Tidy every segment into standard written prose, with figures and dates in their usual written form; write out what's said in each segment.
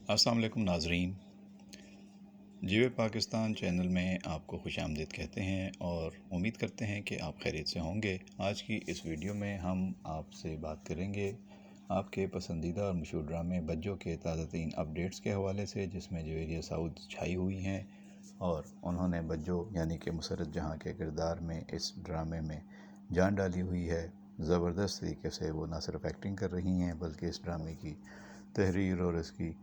अस्सलाम वालेकुम नाजरीन। जीवे पाकिस्तान चैनल में आपको खुश आमदीद कहते हैं और उम्मीद करते हैं कि आप खैरियत से होंगे। आज की इस वीडियो में हम आपसे बात करेंगे आपके पसंदीदा और मशहूर ड्रामे बज्जो के ताज़ा तरीन अपडेट्स के हवाले से, जिसमें जवेरिया साउद छाई हुई हैं और उन्होंने बज्जो यानी कि मुसरत जहाँ के किरदार में इस ड्रामे में जान डाली हुई है। ज़बरदस्त तरीके से वो ना सिर्फ एक्टिंग कर रही हैं बल्कि इस ड्रामे की तहरीर और इसकी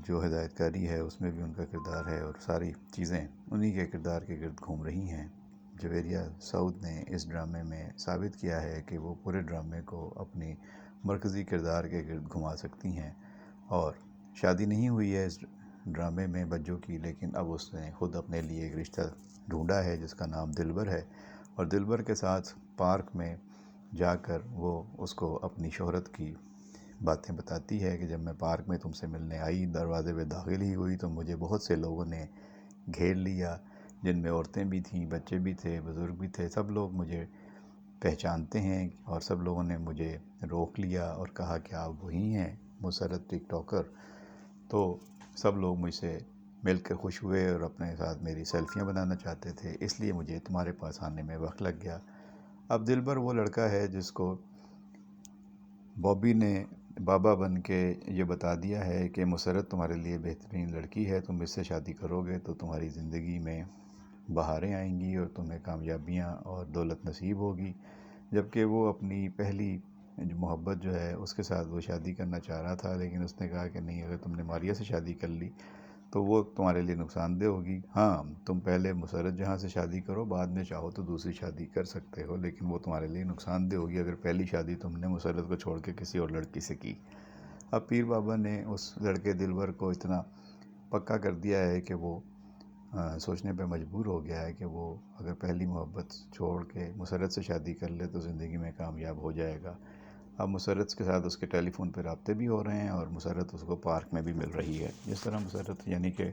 जो हिदायतकारी है उसमें भी उनका किरदार है और सारी चीज़ें उन्हीं के किरदार के गिर्द घूम रही हैं। जवेरिया साउद ने इस ड्रामे में साबित किया है कि वो पूरे ड्रामे को अपनी मरकज़ी किरदार के गिर्द घुमा सकती हैं। और शादी नहीं हुई है इस ड्रामे में बज्जो की, लेकिन अब उसने ख़ुद अपने लिए एक रिश्ता ढूंढा है जिसका नाम दिलबर है। और दिलबर के साथ पार्क में जाकर वो उसको अपनी शोहरत की बातें बताती है कि जब मैं पार्क में तुमसे मिलने आई, दरवाज़े पे दाखिल ही हुई तो मुझे बहुत से लोगों ने घेर लिया, जिनमें औरतें भी थीं, बच्चे भी थे, बुज़ुर्ग भी थे। सब लोग मुझे पहचानते हैं और सब लोगों ने मुझे रोक लिया और कहा कि आप वही हैं मुसरत टिकटॉकर। तो सब लोग मुझसे मिलकर खुश हुए और अपने साथ मेरी सेल्फियाँ बनाना चाहते थे, इसलिए मुझे तुम्हारे पास आने में वक्त लग गया। अब दिलबर वो लड़का है जिसको बॉबी ने बाबा बन के ये बता दिया है कि मुसरत तुम्हारे लिए बेहतरीन लड़की है, तुम इससे शादी करोगे तो तुम्हारी ज़िंदगी में बहारें आएंगी और तुम्हें कामयाबियाँ और दौलत नसीब होगी। जबकि वो अपनी पहली जो मोहब्बत जो है उसके साथ वो शादी करना चाह रहा था, लेकिन उसने कहा कि नहीं, अगर तुमने मारिया से शादी कर ली तो वो तुम्हारे लिए नुकसानदेह होगी। हाँ, तुम पहले मुसरत जहाँ से शादी करो, बाद में चाहो तो दूसरी शादी कर सकते हो, लेकिन वो तुम्हारे लिए नुकसानदेह होगी अगर पहली शादी तुमने मुसरत को छोड़ के किसी और लड़की से की। अब पीर बाबा ने उस लड़के दिलवर को इतना पक्का कर दिया है कि वो सोचने पे मजबूर हो गया है कि वो अगर पहली मोहब्बत छोड़ के मुसरत से शादी कर ले तो ज़िंदगी में कामयाब हो जाएगा। अब मुसरत के साथ उसके टेलीफोन पे राब्ते भी हो रहे हैं और मुसरत उसको पार्क में भी मिल रही है। इस तरह मुसरत यानी कि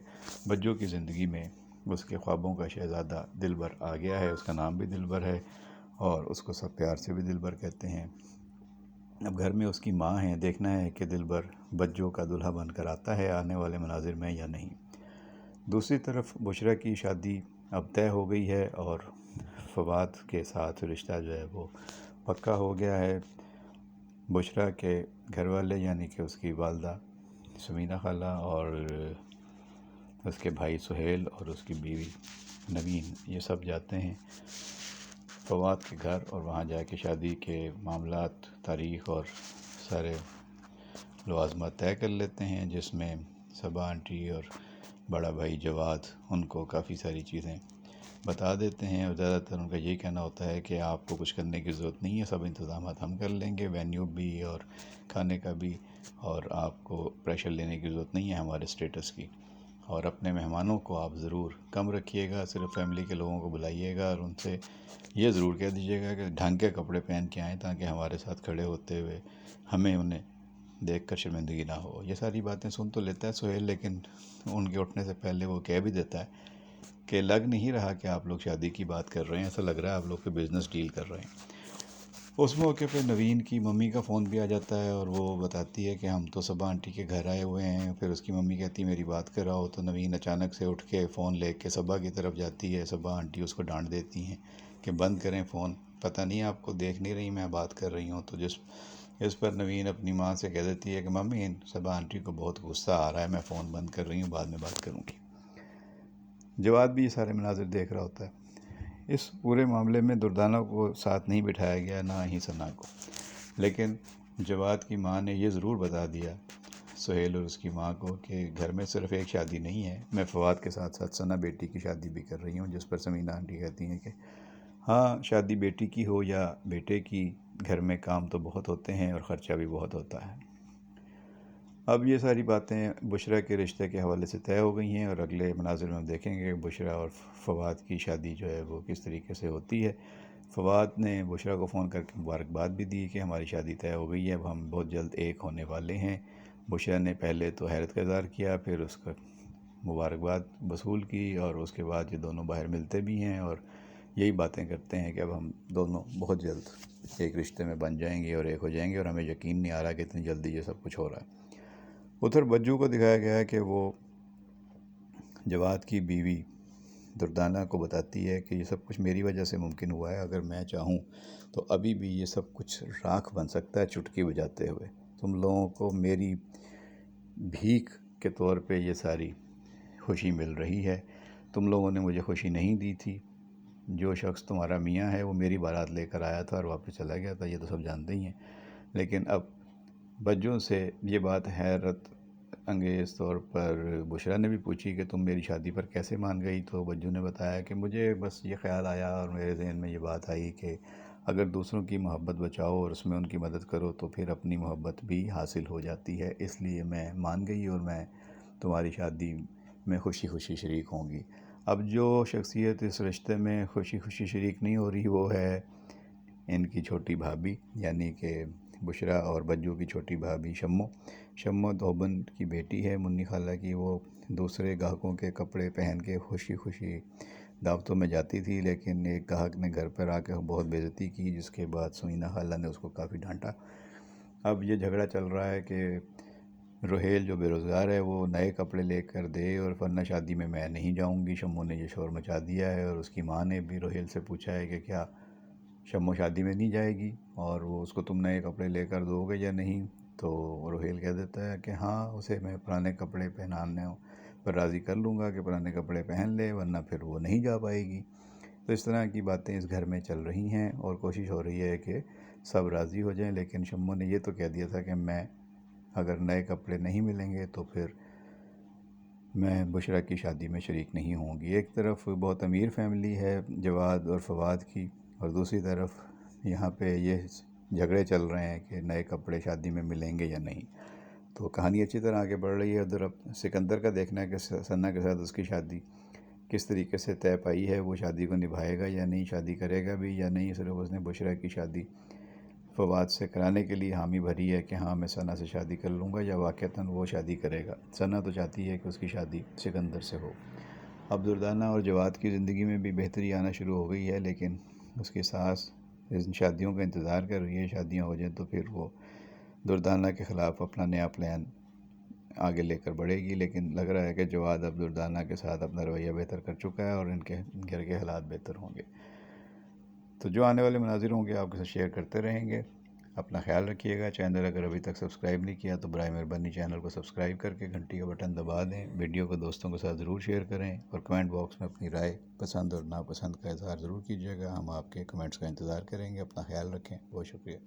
बज्जो की ज़िंदगी में उसके ख्वाबों का शहज़ादा दिलबर आ गया है। उसका नाम भी दिलबर है और उसको सब प्यार से भी दिलबर कहते हैं। अब घर में उसकी माँ है, देखना है कि दिलबर बज्जो का दूल्हा बनकर आता है आने वाले मनाजिर में या नहीं। दूसरी तरफ बुशरा की शादी अब तय हो गई है और फवाद के साथ रिश्ता जो है वो पक्का हो गया है। बुशरा के घर वाले यानी कि उसकी वालदा समीना खाला और उसके भाई सुहेल और उसकी बीवी नवीन, ये सब जाते हैं फवाद के घर और वहाँ जाके शादी के मामलात, तारीख़ और सारे लवाज़मात तय कर लेते हैं, जिसमें सबा आंटी और बड़ा भाई जवाद उनको काफ़ी सारी चीज़ें बता देते हैं और ज़्यादातर उनका यही कहना होता है कि आपको कुछ करने की ज़रूरत नहीं है, सब इंतज़ाम हम कर लेंगे, वेन्यू भी और खाने का भी, और आपको प्रेशर लेने की ज़रूरत नहीं है हमारे स्टेटस की। और अपने मेहमानों को आप ज़रूर कम रखिएगा, सिर्फ फैमिली के लोगों को बुलाइएगा और उनसे ये ज़रूर कह दीजिएगा कि ढंग के कपड़े पहन के आएँ ताकि हमारे साथ खड़े होते हुए हमें उन्हें देख कर शर्मिंदगी ना हो। ये सारी बातें सुन तो लेता है सुहेल, लेकिन उनके उठने से पहले वो कह भी देता है कि लग नहीं रहा कि आप लोग शादी की बात कर रहे हैं, ऐसा लग रहा है आप लोग कोई बिज़नेस डील कर रहे हैं। उस मौके पे नवीन की मम्मी का फ़ोन भी आ जाता है और वो बताती है कि हम तो सबा आंटी के घर आए हुए हैं। फिर उसकी मम्मी कहती है मेरी बात कराओ, तो नवीन अचानक से उठ के फ़ोन लेके सबा की तरफ जाती है। सबा आंटी उसको डांट देती हैं कि बंद करें फ़ोन, पता नहीं आपको देख नहीं रही मैं बात कर रही हूँ। तो इस पर नवीन अपनी माँ से कह देती है कि मम्मी, सबा आंटी को बहुत गुस्सा आ रहा है, मैं फ़ोन बंद कर रही हूँ, बाद में बात करूँगी। जवाद भी ये सारे मनाजिर देख रहा होता है। इस पूरे मामले में दुर्दाना को साथ नहीं बिठाया गया, ना ही सना को, लेकिन जवाद की माँ ने ये ज़रूर बता दिया सुहेल और उसकी माँ को कि घर में सिर्फ एक शादी नहीं है, मैं फवाद के साथ साथ सना बेटी की शादी भी कर रही हूँ। जिस पर समीना आंटी कहती हैं कि हाँ, शादी बेटी की हो या बेटे की, घर में काम तो बहुत होते हैं और ख़र्चा भी बहुत होता है। अब ये सारी बातें बुशरा के रिश्ते के हवाले से तय हो गई हैं और अगले मनाज़िर में हम देखेंगे कि बुशरा और फवाद की शादी जो है वो किस तरीके से होती है। फवाद ने बुशरा को फ़ोन करके मुबारकबाद भी दी कि हमारी शादी तय हो गई है, अब हम बहुत जल्द एक होने वाले हैं। बुशरा ने पहले तो हैरत का इज़हार किया, फिर उसका मुबारकबाद वसूल की और उसके बाद ये दोनों बाहर मिलते भी हैं और यही बातें करते हैं कि अब हम दोनों बहुत जल्द एक रिश्ते में बन जाएंगे और एक हो जाएंगे, और हमें यकीन नहीं आ रहा कि इतनी जल्दी ये सब कुछ हो रहा है। उधर बज्जू को दिखाया गया है कि वो जवाद की बीवी दुर्दाना को बताती है कि ये सब कुछ मेरी वजह से मुमकिन हुआ है, अगर मैं चाहूँ तो अभी भी ये सब कुछ राख बन सकता है चुटकी बजाते हुए। तुम लोगों को मेरी भीख के तौर पे ये सारी खुशी मिल रही है, तुम लोगों ने मुझे खुशी नहीं दी थी। जो शख्स तुम्हारा मियाँ है वो मेरी बारात लेकर आया था और वापस चला गया था, ये तो सब जानते ही हैं। लेकिन अब बज्जों से ये बात हैरत अंगेज़ तौर पर बुशरा ने भी पूछी कि तुम मेरी शादी पर कैसे मान गई। तो बज्जू ने बताया कि मुझे बस ये ख़्याल आया और मेरे जहन में ये बात आई कि अगर दूसरों की मोहब्बत बचाओ और उसमें उनकी मदद करो तो फिर अपनी मोहब्बत भी हासिल हो जाती है, इसलिए मैं मान गई और मैं तुम्हारी शादी में खुशी खुशी शरीक होंगी। अब जो शख्सियत इस रिश्ते में खुशी खुशी शरीक नहीं हो रही वो है इनकी छोटी भाभी, यानी कि बुशरा और बज्जू की छोटी भाभी शम्मो। शम्मो धोबन की बेटी है मुन्नी खाला की। वो दूसरे ग्राहकों के कपड़े पहन के खुशी खुशी दावतों में जाती थी, लेकिन एक ग्राहक ने घर पर आकर बहुत बेइज्जती की, जिसके बाद सुनीना खाला ने उसको काफ़ी डांटा। अब ये झगड़ा चल रहा है कि रोहेल जो बेरोज़गार है वो नए कपड़े लेकर दे और वरना शादी में मैं नहीं जाऊंगी। शम्मो ने ये शोर मचा दिया है और उसकी माँ ने भी रोहेल से पूछा है कि क्या शम्मो शादी में नहीं जाएगी और वो उसको तुम नए कपड़े लेकर दोगे या नहीं। तो रोहेल कह देता है कि हाँ, उसे मैं पुराने कपड़े पहनाने पर राज़ी कर लूँगा कि पुराने कपड़े पहन ले, वरना फिर वो नहीं जा पाएगी। तो इस तरह की बातें इस घर में चल रही हैं और कोशिश हो रही है कि सब राज़ी हो जाएं। लेकिन शम्मो ने ये तो कह दिया था कि मैं अगर नए कपड़े नहीं मिलेंगे तो फिर मैं बुशरा की शादी में शरीक नहीं होंगी। एक तरफ बहुत अमीर फैमिली है जवाद और फवाद की, और दूसरी तरफ यहाँ पे ये झगड़े चल रहे हैं कि नए कपड़े शादी में मिलेंगे या नहीं। तो कहानी अच्छी तरह आगे बढ़ रही है। उधर अब सिकंदर का देखना है कि सन्ना के साथ उसकी शादी किस तरीके से तय पाई है, वो शादी को निभाएगा या नहीं, शादी करेगा भी या नहीं। सिर्फ उसने बुशरा की शादी फवाद से कराने के लिए हामी भरी है कि हाँ मैं सना से शादी कर लूँगा, या वाक़तन वो शादी करेगा। सना तो चाहती है कि उसकी शादी सिकंदर से हो। अब दुर्दाना और जवाद की ज़िंदगी में भी बेहतरी आना शुरू हो गई है, लेकिन उसकी सास इन शादियों का इंतज़ार कर रही है। शादियाँ हो जाएँ तो फिर वो दुर्दाना के ख़िलाफ़ अपना नया प्लान आगे लेकर बढ़ेगी। लेकिन लग रहा है कि जवाद अब दुर्दाना के साथ अपना रवैया बेहतर कर चुका है और इनके घर के हालात बेहतर होंगे। तो जो आने वाले मनाज़िर होंगे आपके साथ शेयर करते रहेंगे। अपना ख्याल रखिएगा। चैनल अगर अभी तक सब्सक्राइब नहीं किया तो बराए मेहरबानी चैनल को सब्सक्राइब करके घंटी का बटन दबा दें। वीडियो को दोस्तों के साथ ज़रूर शेयर करें और कमेंट बॉक्स में अपनी राय, पसंद और नापसंद का इज़हार ज़रूर कीजिएगा। हम आपके कमेंट्स का इंतज़ार करेंगे। अपना ख्याल रखें। बहुत शुक्रिया।